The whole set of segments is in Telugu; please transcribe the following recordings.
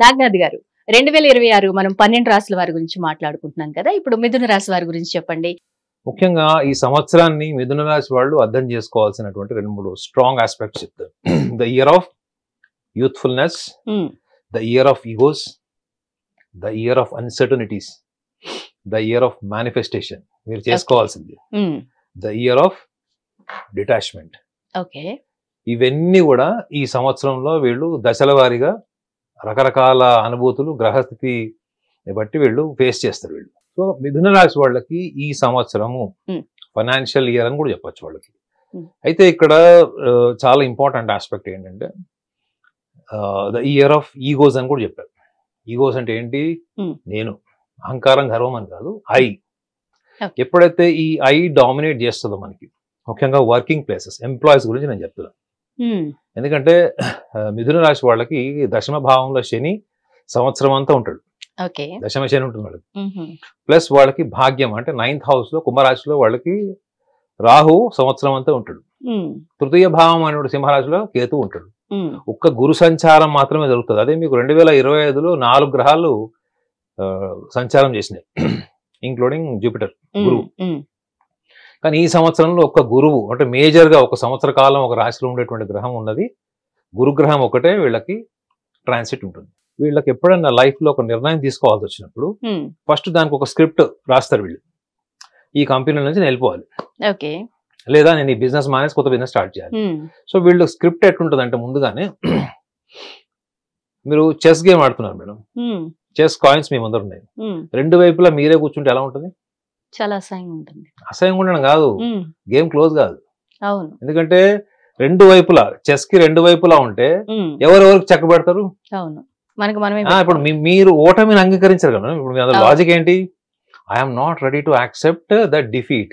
నాగనాథ్ గారు 2026 మనం 12 రాశుల వారి గురించి మాట్లాడుకుంటున్నాం కదా. ఇప్పుడు మిథున రాశి వారి గురించి చెప్పండి. ముఖ్యంగా ఈ సంవత్సరాన్ని మిథున రాశి వాళ్ళు అర్థం చేసుకోవాల్సినటువంటి 2-3 స్ట్రాంగ్ ఆస్పెక్ట్స్ చెప్తారు. The year of youthfulness, the year of egos, the year of uncertainties, the year of manifestation మీరు చేసుకోవాల్సింది, the year of detachment. Okay, ఇవన్నీ కూడా ఈ సంవత్సరంలో వీళ్ళు దశల వారీగా రకరకాల అనుభూతులు గ్రహస్థితి బట్టి వీళ్ళు ఫేస్ చేస్తారు వీళ్ళు. సో మిథున రాశి వాళ్ళకి ఈ సంవత్సరము ఫైనాన్షియల్ ఇయర్ అని కూడా చెప్పచ్చు వాళ్ళకి. అయితే ఇక్కడ చాలా ఇంపార్టెంట్ ఆస్పెక్ట్ ఏంటంటే ద ఇయర్ ఆఫ్ ఈగోస్ అని కూడా చెప్పారు. ఈగోస్ అంటే ఏంటి? నేను, అహంకారం, గర్వం అని కాదు, ఐ. ఎప్పుడైతే ఈ ఐ డామినేట్ చేస్తుందో మనకి, ముఖ్యంగా వర్కింగ్ ప్లేసెస్, ఎంప్లాయీస్ గురించి నేను చెప్తున్నాను. ఎందుకంటే మిథున రాశి వాళ్ళకి దశమ భావంలో శని సంవత్సరం అంతా ఉంటాడు. దశమ శని ఉంటుంది వాళ్ళకి. ప్లస్ వాళ్ళకి భాగ్యం అంటే 9th హౌస్ లో కుంభరాశిలో వాళ్ళకి రాహు సంవత్సరం అంతా ఉంటాడు. తృతీయ భావం అనే సింహరాశిలో కేతు ఉంటాడు. ఒక్క గురు సంచారం మాత్రమే జరుగుతుంది. అదే మీకు 2025లో 4 గ్రహాలు సంచారం చేసినాయి, ఇంక్లూడింగ్ జూపిటర్, గురువు. కానీ ఈ సంవత్సరంలో ఒక్క గురువు అంటే మేజర్ గా ఒక సంవత్సర కాలం ఒక రాశిలో ఉండేటువంటి గ్రహం ఉన్నది, గురుగ్రహం ఒకటే వీళ్ళకి ట్రాన్సిట్ ఉంటుంది. వీళ్ళకి ఎప్పుడైనా లైఫ్ లో ఒక నిర్ణయం తీసుకోవాల్సి వచ్చినప్పుడు ఫస్ట్ దానికి ఒక స్క్రిప్ట్ రాస్తారు వీళ్ళు. ఈ కంపెనీ నుంచి నేను వెళ్ళిపోవాలి, లేదా నేను ఈ బిజినెస్ మానేసి కొత్త బిజినెస్ స్టార్ట్ చేయాలి. సో వీళ్ళు స్క్రిప్ట్ ఎట్లుంటుంది అంటే, ముందుగానే మీరు చెస్ గేమ్ ఆడుతున్నారు మేడం, చెస్ కాయిన్స్ మీ ముందర ఉన్నాయి, 2 వైపులా మీరే కూర్చుంటే ఎలా ఉంటుంది? చాలా అసహ్యంగా ఉంటుంది. అసహ్యంగా ఉండడం కాదు, గేమ్ క్లోజ్ కాదు. అవును, ఎందుకంటే 2 వైపులా, చెస్ కి 2 వైపులా ఉంటే ఎవరెవరికి చెక్క పెడతారు? అవును, మనకు మనమే. ఇప్పుడు మీరు ఓటమిని అంగీకరించారు కదా. ఇప్పుడు మీ లాజిక్ ఏంటి? I'm not ready to accept that defeat.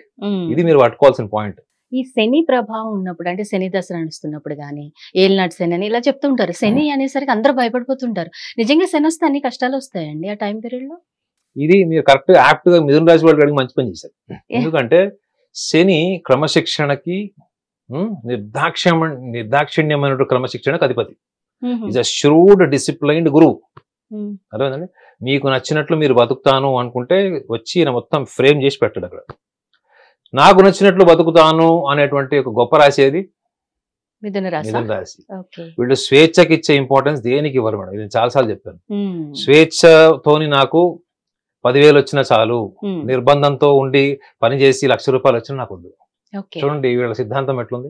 ఇది మీరు పట్టుకోవాల్సిన పాయింట్. ఈ శని ప్రభావం ఉన్నప్పుడు, అంటే శని దశ నడుస్తున్నప్పుడు గానీ, ఏలినాటి శని అని ఇలా చెప్తుంటారు. శని అనేసరికి అందరూ భయపడిపోతుంటారు. నిజంగా శని వస్తే అన్ని కష్టాలు వస్తాయండి ఆ టైం పీరియడ్ లో? ఇది మీరు కరెక్ట్ యాప్ట్ గా మిథున రాశి వాళ్ళకి అడిగి మంచి పని చేశారు. ఎందుకంటే శని క్రమశిక్షణకి, నిర్దాక్షిణ్యమైన క్రమశిక్షణకు అధిపతి. ఈజ్ అ ష్రూడ్ డిసిప్లైన్డ్ గురువు. అర్థమైందండి? మీకు నచ్చినట్లు మీరు బతుకుతాను అనుకుంటే వచ్చి ఈయన మొత్తం ఫ్రేమ్ చేసి పెట్టాడు అక్కడ. నాకు నచ్చినట్లు బతుకుతాను అనేటువంటి ఒక గొప్ప రాశి ఏది? మిథున రాశి. వీళ్ళు స్వేచ్ఛకి ఇచ్చే ఇంపార్టెన్స్ దేనికి ఇవ్వరు మేడం. ఇది చాలాసార్లు చెప్పాను. స్వేచ్ఛతోని నాకు 10,000 వచ్చినా చాలు, నిర్బంధంతో ఉండి పని చేసి 1,00,000 రూపాయలు వచ్చినా నాకు వద్దు. చూడండి వీళ్ళ సిద్ధాంతం ఎట్లుంది.